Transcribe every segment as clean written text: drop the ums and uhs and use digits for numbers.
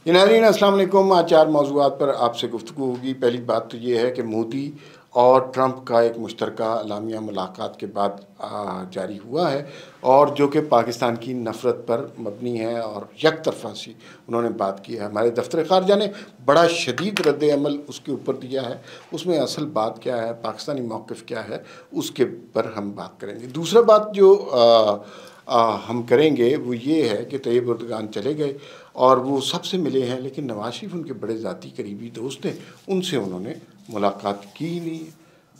जी नाज़रीन अस्सलाम वालेकुम। आज 4 मौज़ूआत पर आपसे गुफ्तगू होगी। पहली बात तो ये है कि मोदी और ट्रंप का एक मुश्तरका एलामिया मुलाकात के बाद जारी हुआ है और जो कि पाकिस्तान की नफ़रत पर मबनी है और यक तरफ़ा सी उन्होंने बात की है। हमारे दफ्तर ख़ारजा ने बड़ा शदीद रद्द अमल उसके ऊपर दिया है। उसमें असल बात क्या है, पाकिस्तानी मौक़िफ़ क्या है, उसके पर हम बात करेंगे। दूसरा बात जो हम करेंगे वो ये है कि तैयब उर्दगान चले गए और वो सबसे मिले हैं, लेकिन नवाज शरीफ उनके बड़े ज़ाती करीबी दोस्त हैं, उनसे उन्होंने मुलाकात की ही नहीं है।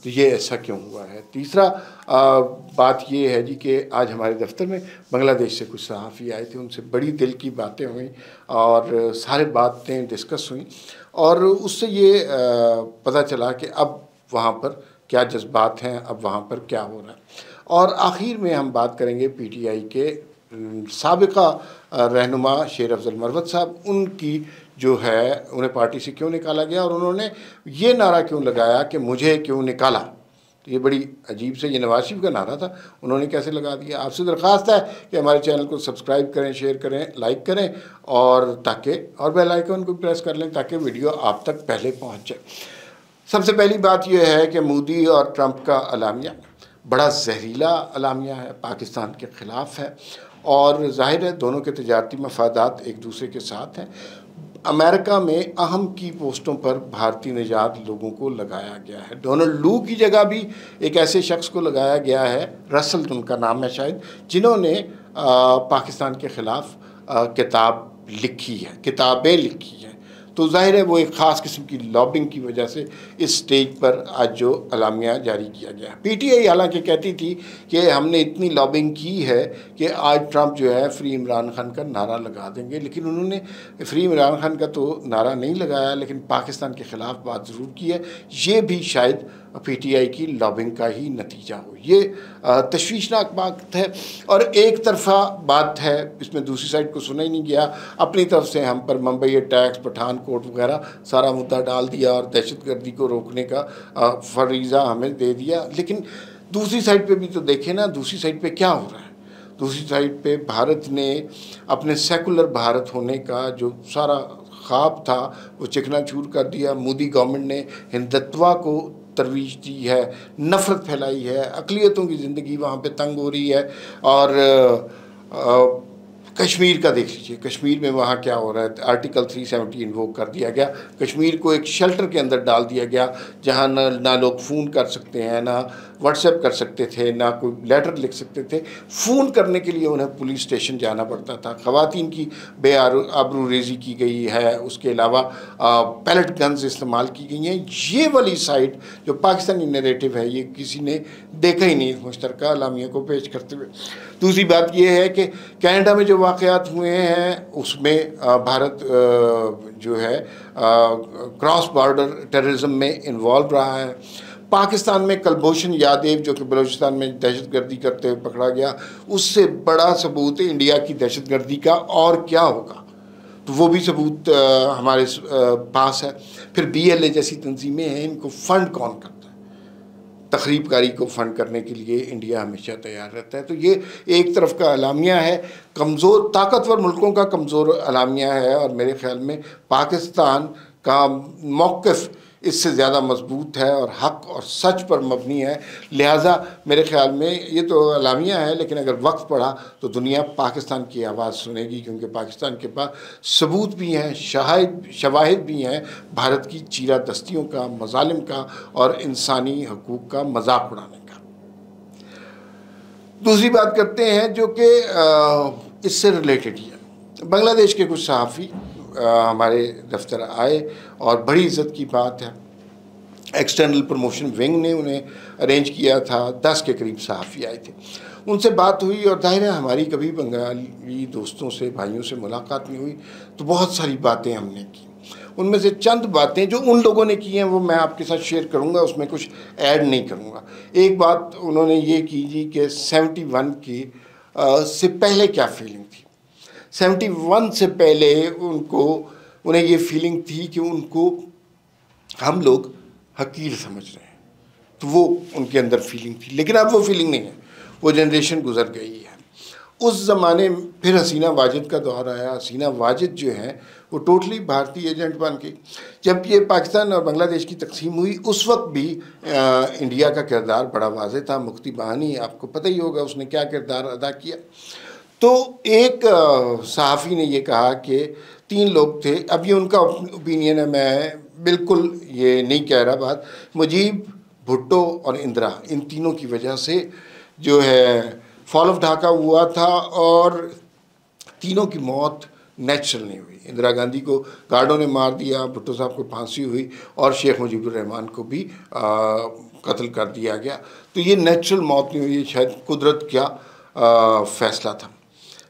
तो ये ऐसा क्यों हुआ है? तीसरा बात ये है जी कि आज हमारे दफ्तर में बांग्लादेश से कुछ सहाफ़ी आए थे, उनसे बड़ी दिल की बातें हुई और सारे बातें डिस्कस हुई और उससे ये पता चला कि अब वहाँ पर क्या जज्बात हैं, अब वहाँ पर क्या हो रहा है। और आखिर में हम बात करेंगे पीटीआई के साबिका रहनुमा शेर अफजल मरवत साहब, उनकी जो है उन्हें पार्टी से क्यों निकाला गया और उन्होंने ये नारा क्यों लगाया कि मुझे क्यों निकाला। तो ये बड़ी अजीब से, ये नवाज शरीफ का नारा था, उन्होंने कैसे लगा दिया। आपसे दरख्वास्त है कि हमारे चैनल को सब्सक्राइब करें, शेयर करें, लाइक करें और ताकि और बेल आइकन को प्रेस कर लें ताकि वीडियो आप तक पहले पहुँच जाए। सबसे पहली बात यह है कि मोदी और ट्रंप का एलामिया बड़ा जहरीला एलामिया है, पाकिस्तान के ख़िलाफ़ है और ज़ाहिर है दोनों के तजारती मफादात एक दूसरे के साथ हैं। अमेरिका में अहम की पोस्टों पर भारतीय निजात लोगों को लगाया गया है। डोनाल्ड लू की जगह भी एक ऐसे शख्स को लगाया गया है, रसल उनका नाम है शायद, जिन्होंने पाकिस्तान के ख़िलाफ़ किताबें लिखी हैं। तो ज़ाहिर है वो एक ख़ास किस्म की लॉबिंग की वजह से इस स्टेज पर आज जो एलामिया जारी किया गया है। पीटीआई हालांकि कहती थी कि हमने इतनी लॉबिंग की है कि आज ट्रंप जो है फ्री इमरान खान का नारा लगा देंगे, लेकिन उन्होंने फ्री इमरान खान का तो नारा नहीं लगाया, लेकिन पाकिस्तान के ख़िलाफ़ बात ज़रूर की है। ये भी शायद पीटीआई की लॉबिंग का ही नतीजा हो। ये तशवीशनाक बात है और एक तरफ़ा बात है, इसमें दूसरी साइड को सुना ही नहीं गया। अपनी तरफ से हम पर मुंबई अटैक्स, पठानकोट वगैरह सारा मुद्दा डाल दिया और दहशतगर्दी को रोकने का फरीज़ा हमें दे दिया, लेकिन दूसरी साइड पे भी तो देखें ना, दूसरी साइड पे क्या हो रहा है। दूसरी साइड पे भारत ने अपने सेकुलर भारत होने का जो सारा ख्वाब था वो चिकनाचूर कर दिया। मोदी गवर्नमेंट ने हिंदुत्व को तरवीज दी है, नफ़रत फैलाई है, अक़लियतों की ज़िंदगी वहाँ पे तंग हो रही है। और कश्मीर का देख लीजिए, कश्मीर में वहाँ क्या हो रहा है। आर्टिकल 370 इन्वोक कर दिया गया, कश्मीर को एक शेल्टर के अंदर डाल दिया गया जहाँ ना लोग फ़ोन कर सकते हैं, ना व्हाट्सएप कर सकते थे, ना कोई लेटर लिख सकते थे। फ़ोन करने के लिए उन्हें पुलिस स्टेशन जाना पड़ता था। ख़वातीन की आबरूरेज़ी की गई है, उसके अलावा पैलेट गन्स इस्तेमाल की गई हैं। ये वाली साइड जो पाकिस्तानी नैरेटिव है, ये किसी ने देखा ही नहीं इस मुश्तरका एलामिया को पेश करते हुए। दूसरी बात यह है कि कनाडा में जो वाक़यात हुए हैं उसमें भारत जो है क्रॉस बॉर्डर टेररिज्म में इन्वॉल्व रहा है। पाकिस्तान में कुलभूषण यादव जो कि बलूचिस्तान में दहशतगर्दी करते हुए पकड़ा गया, उससे बड़ा सबूत है इंडिया की दहशतगर्दी का और क्या होगा, तो वो भी सबूत हमारे पास है। फिर BLA जैसी तंजीमें हैं, इनको फ़ंड कौन करता है? तखरीबकारी को फ़ंड करने के लिए इंडिया हमेशा तैयार रहता है। तो ये एक तरफ का एलामिया है, कमज़ोर ताकतवर मुल्कों का कमज़ोर एलामिया है और मेरे ख़्याल में पाकिस्तान का मौक़िफ़ इससे ज़्यादा मजबूत है और हक़ और सच पर मबनी है। लिहाजा मेरे ख़्याल में ये तो एलामिया है, लेकिन अगर वक्त पड़ा तो दुनिया पाकिस्तान की आवाज़ सुनेगी, क्योंकि पाकिस्तान के पास सबूत भी हैं, शवाहिद भी हैं भारत की चीरा दस्तियों का, मज़ालिम का और इंसानी हकूक़ का मजाक उड़ाने का। दूसरी बात करते हैं जो कि इससे रिलेटेड ही है। बांग्लादेश के कुछ सहाफ़ी हमारे दफ्तर आए और बड़ी इज़्ज़त की बात है, एक्सटर्नल प्रमोशन विंग ने उन्हें अरेंज किया था। 10 के करीब सहाफ़ी आए थे, उनसे बात हुई और ज़ाहिर है हमारी कभी बंगाली दोस्तों से, भाइयों से मुलाकात नहीं हुई, तो बहुत सारी बातें हमने की। उनमें से चंद बातें जो उन लोगों ने की हैं वो मैं आपके साथ शेयर करूंगा, उसमें कुछ ऐड नहीं करूंगा। एक बात उन्होंने ये की जी कि 71 की से पहले क्या फीलिंग थी। 71 से पहले उन्हें ये फीलिंग थी कि उनको हम लोग हकीर समझ रहे हैं, तो वो उनके अंदर फीलिंग थी। लेकिन अब वो फीलिंग नहीं है, वो जनरेशन गुजर गई है। उस ज़माने फिर हसीना वाजिद का दौर आया। हसीना वाजिद जो है वो टोटली भारतीय एजेंट बन के। जब ये पाकिस्तान और बांग्लादेश की तकसीम हुई उस वक्त भी इंडिया का किरदार बड़ा वाज़ेह था। मुफ्ती बहानी आपको पता ही होगा उसने क्या किरदार अदा किया। तो एक सहाफ़ी ने ये कहा कि 3 लोग थे, अब ये उनका ओपिनियन है, मैं बिल्कुल ये नहीं कह रहा बात, मुजीब, भुट्टो और इंदिरा, इन तीनों की वजह से जो है फॉल ऑफ ढाका हुआ था और तीनों की मौत नेचुरल नहीं हुई। इंदिरा गांधी को गार्डों ने मार दिया, भुट्टो साहब को फांसी हुई और शेख मुजीबुर रहमान को भी कत्ल कर दिया गया। तो ये नेचुरल मौत नहीं हुई, शायद कुदरत का फ़ैसला था।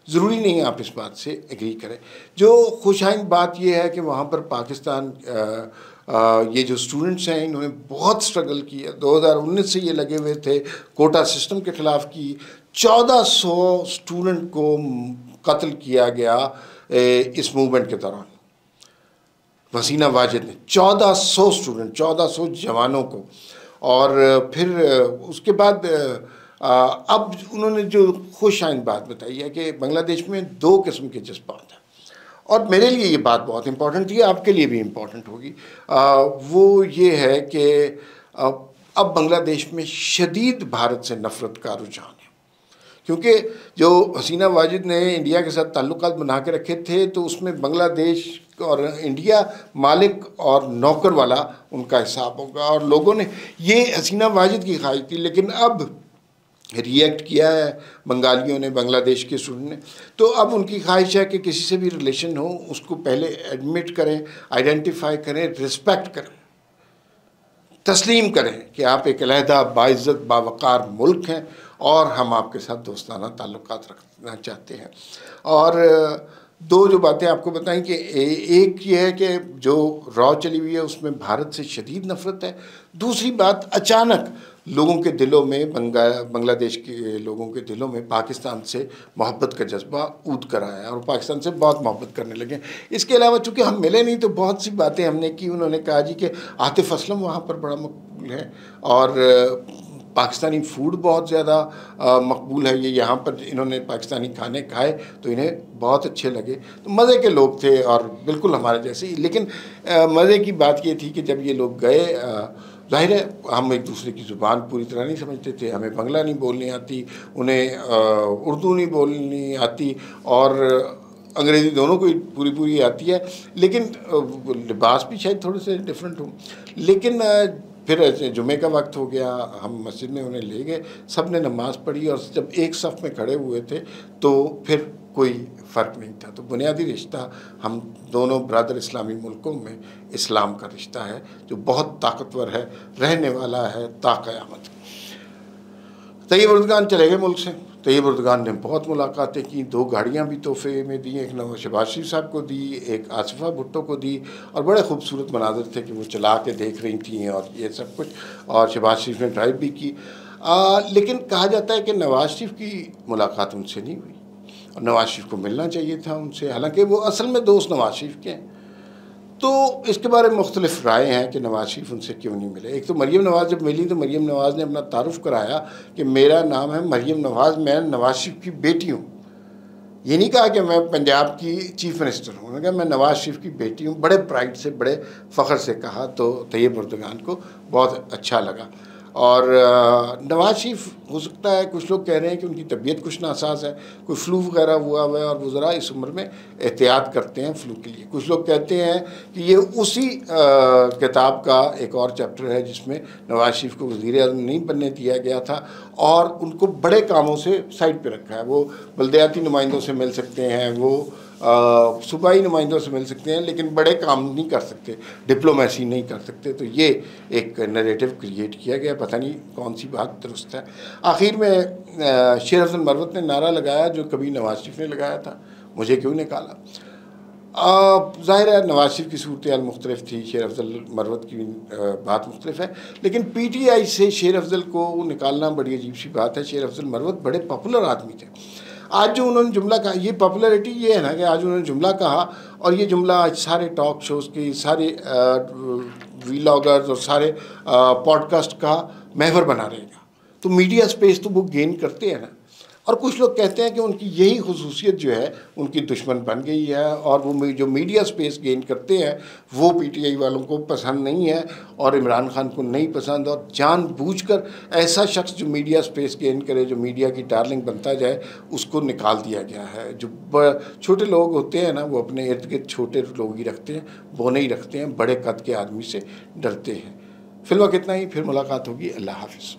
ज़रूरी नहीं है आप इस बात से एग्री करें। जो खुशाइन बात यह है कि वहाँ पर पाकिस्तान ये जो स्टूडेंट्स हैं इन्होंने बहुत स्ट्रगल किया। 2019 से ये लगे हुए थे कोटा सिस्टम के ख़िलाफ़ की। 1400 स्टूडेंट को कत्ल किया गया इस मूवमेंट के दौरान। हसीना वाजिद ने 1400 स्टूडेंट, 1400 जवानों को, और फिर उसके बाद अब उन्होंने जो खुशाइन बात बताई है कि बांग्लादेश में 2 किस्म के जज्बात हैं, और मेरे लिए ये बात बहुत इंपॉर्टेंट थी, आपके लिए भी इम्पॉर्टेंट होगी। वो ये है कि अब बांग्लादेश में शदीद भारत से नफ़रत का रुझान है, क्योंकि जो हसीना वाजिद ने इंडिया के साथ ताल्लुकात बना के रखे थे तो उसमें बांग्लादेश और इंडिया मालिक और नौकर वाला उनका हिसाब होगा, और लोगों ने ये हसीना वाजिद की ख्वाहिश थी। लेकिन अब रिएक्ट किया है बंगालियों ने, बांग्लादेश के स्टूडेंट ने, तो अब उनकी ख्वाहिश है कि किसी से भी रिलेशन हो उसको पहले एडमिट करें, आइडेंटिफाई करें, रिस्पेक्ट करें, तस्लीम करें कि आप एक अलहदा बाइज़्ज़त बावक़ार मुल्क हैं और हम आपके साथ दोस्ताना ताल्लुकात रखना चाहते हैं। और 2 जो बातें आपको बताएं कि एक ये है कि जो रॉ चली हुई है उसमें भारत से शदीद नफ़रत है। दूसरी बात, अचानक लोगों के दिलों में, बांग्लादेश के लोगों के दिलों में पाकिस्तान से मोहब्बत का जज्बा ऊद कर आया और पाकिस्तान से बहुत मोहब्बत करने लगे। इसके अलावा चूँकि हम मिले नहीं तो बहुत सी बातें हमने की। उन्होंने कहा जी कि आतिफ़ असलम वहाँ पर बड़ा मकबूल है और पाकिस्तानी फूड बहुत ज़्यादा मकबूल है। ये यहाँ पर इन्होंने पाकिस्तानी खाने खाए तो इन्हें बहुत अच्छे लगे। तो मज़े के लोग थे और बिल्कुल हमारे जैसे ही। लेकिन मज़े की बात ये थी कि जब ये लोग गए, ज़ाहिर है हम एक दूसरे की ज़ुबान पूरी तरह नहीं समझते थे। हमें बंगला नहीं बोलनी आती, उन्हें उर्दू नहीं बोलनी आती और अंग्रेज़ी दोनों को पूरी आती है। लेकिन लिबास भी शायद थोड़े से डिफरेंट हो। लेकिन फिर जुमे का वक्त हो गया, हम मस्जिद में उन्हें ले गए, सब ने नमाज़ पढ़ी और जब एक सफ़ में खड़े हुए थे तो फिर कोई फ़र्क नहीं था। तो बुनियादी रिश्ता हम दोनों ब्रदर इस्लामी मुल्कों में इस्लाम का रिश्ता है जो बहुत ताकतवर है, रहने वाला है ता क़यामत। तैयब उर्दगान चले गए मुल्क से। तैयब उर्दगान ने बहुत मुलाकातें की, 2 गाड़ियाँ भी तोहफे में दी, एक शहबाज शरीफ साहब को दी, एक आसिफा भुट्टो को दी, और बड़े खूबसूरत मनाज़र थे कि वो चला के देख रही थी और ये सब कुछ, और शहबाज शरीफ ने ड्राइव भी की। लेकिन कहा जाता है कि नवाज़ शरीफ की मुलाकात उनसे नहीं हुई और नवाज़ शरीफ को मिलना चाहिए था उनसे, हालांकि वो असल में दोस्त नवाज़ शरीफ के हैं। तो इसके बारे में मुख्तलिफ राय हैं कि नवाज़ शरीफ उनसे क्यों नहीं मिले। एक तो मरीम नवाज़ जब मिली तो मरीम नवाज़ ने अपना तारुफ कराया कि मेरा नाम है मरीम नवाज़, मैं नवाज़ शरीफ की बेटी हूँ। ये नहीं कहा कि मैं पंजाब की चीफ मिनिस्टर हूँ, उन्होंने कहा मैं नवाज़ शरीफ की बेटी हूँ। बड़े प्राइड से, बड़े फ़ख्र से कहा, तो तैयब उर्दगान को बहुत अच्छा लगा। और नवाज़ शरीफ हो सकता है, कुछ लोग कह रहे हैं कि उनकी तबीयत कुछ नासाज है, कोई फ्लू वगैरह हुआ है और वो ज़रा इस उम्र में एहतियात करते हैं फ्लू के लिए। कुछ लोग कहते हैं कि ये उसी किताब का एक और चैप्टर है जिसमें नवाज़ शरीफ को वज़ीर-ए-आज़म नहीं बनने दिया गया था और उनको बड़े कामों से साइड पे रखा है। वो बल्दियाती नुमाइंदों से मिल सकते हैं, वो सूबाई नुमाइंदों से मिल सकते हैं, लेकिन बड़े काम नहीं कर सकते, डिप्लोमेसी नहीं कर सकते। तो ये एक नैरेटिव क्रिएट किया गया, पता नहीं कौन सी बात दुरुस्त है। आखिर में शेर अफजल मरवत ने नारा लगाया जो कभी नवाज़ शरीफ ने लगाया था, मुझे क्यों निकाला। ज़ाहिर है नवाज़ शरीफ की सूरत मुख्तलिफ थी, शेर अफजल मरवत की बात मुख्तलिफ है, लेकिन PTI से शेर अफजल को निकालना बड़ी अजीब सी बात है। शेर अफजल मरवत बड़े पॉपुलर आदमी थे। आज जो उन्होंने जुमला कहा, ये पॉपुलैरिटी ये है ना कि आज उन्होंने जुमला कहा और ये जुमला आज सारे टॉक शोज़ की, सारे व्लॉगर्स और सारे पॉडकास्ट का महवर बना रहेगा। तो मीडिया स्पेस तो वो गेन करते हैं ना। और कुछ लोग कहते हैं कि उनकी यही खुसूसियत जो है उनकी दुश्मन बन गई है, और वो जो मीडिया स्पेस गेन करते हैं वो पीटीआई वालों को पसंद नहीं है और इमरान खान को नहीं पसंद, और जानबूझकर ऐसा शख्स जो मीडिया स्पेस गेन करे, जो मीडिया की डार्लिंग बनता जाए, उसको निकाल दिया गया है। जो छोटे लोग होते हैं ना, वो अपने इर्द गिर्द छोटे लोग ही रखते हैं, वो नहीं रखते हैं, बड़े कद के आदमी से डरते हैं। फिलहाल इतना ही, फिर मुलाकात होगी। अल्लाह हाफिज़।